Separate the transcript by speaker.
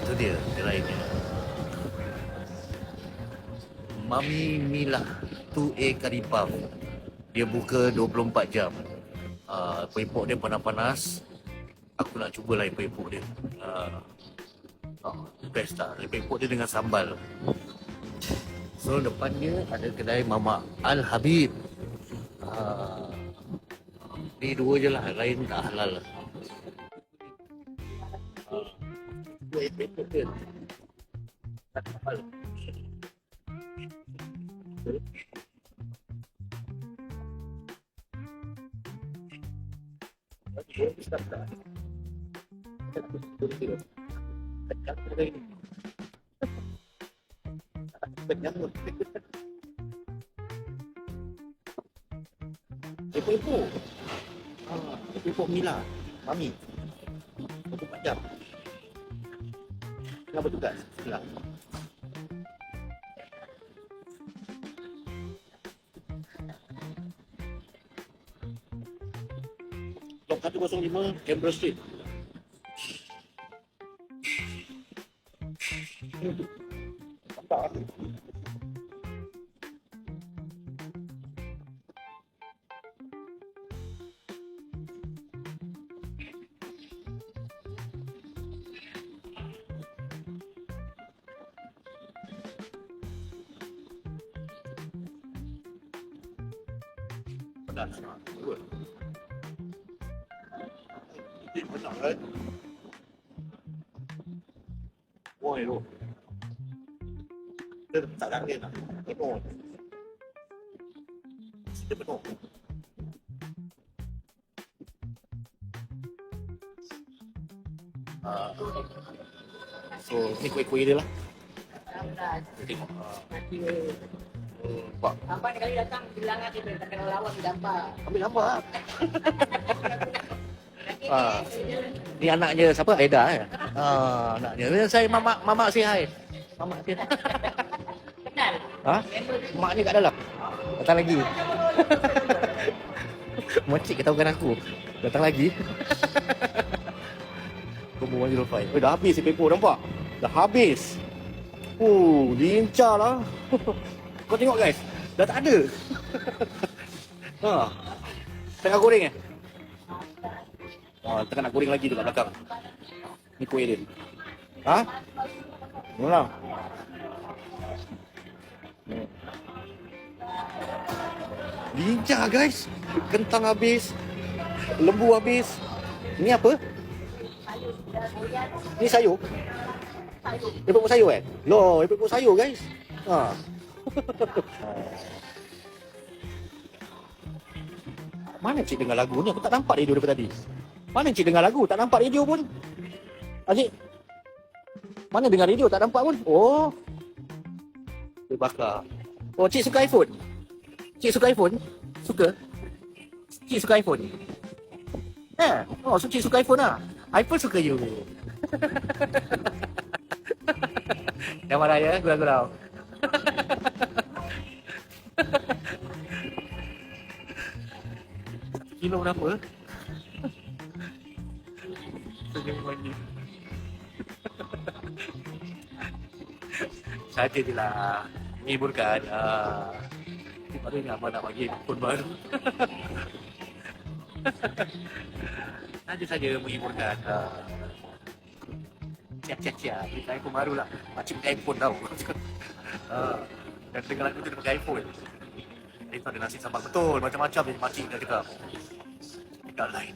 Speaker 1: tu dia kedainya. Mami Mila 2A Curry Puff. Dia buka 24 jam. Epok dia panas-panas. Aku nak cuba lah epok dia. Best tak? Epok dia dengan sambal. So depan dia ada kedai Mamak Al Habib. Ni dua je lah, lain tak halal lah. Dua epok dia tak halal. Epok-epok. Epok Mila. Mami. 24 jam. Kenapa tugas? Setelah. Blok 105 Canberra Street. Nampak aku. Pedas. Good. Ini benar kan? Woi tu. Dia tak angin lah. Penuh. Dia penuh. So, ni kuih-kuih dia lah. Tengok. Pak.
Speaker 2: Abang ni kali datang bilang kita tak kena lawan gambar.
Speaker 1: Ambil gambar lah. Ni anaknya siapa? Aida eh? Anaknya. Saya mamak say hi. Mamak say hi.
Speaker 2: Kenal?
Speaker 1: Mak ni kat dalam. Datang lagi. Makcik ketahukan aku. Datang lagi. Combo 105. Dah habis si Pepo, nampak? Dah habis. Lincah lah. Kau tengok guys. Dah tak ada. Tengah goreng eh? Tengah nak goreng lagi tu kat belakang. Ni kuih dia. Mana? Lincah guys. Kentang habis. Lembu habis. Ni apa? Ni sayur? Epok sayur eh? Loh, epok sayur guys. Mana cik dengar lagu ni? Aku tak nampak radio daripada tadi. Mana cik dengar lagu? Tak nampak radio pun. Cik, mana dengar radio? Tak nampak pun. Dia bakar. Cik suka iPhone? Cik suka iPhone? Suka? Cik suka iPhone? So cik suka iPhone lah. iPhone suka you. Jangan marah ya, gurau-gurau. Kilo berapa? Senyum lagi. Saja je lah. Menghiburkan. Baru ingat abang nak bagi phone baru. Saja-saja menghiburkan. Cia-cia-cia. Beli iPhone baru lah. Makcik pakai iPhone tau. Dan dengar lagu tu dia pakai iPhone. Itu ada nasi sambal betul. Macam-macam dia makcik dah cakap. Dekat lain.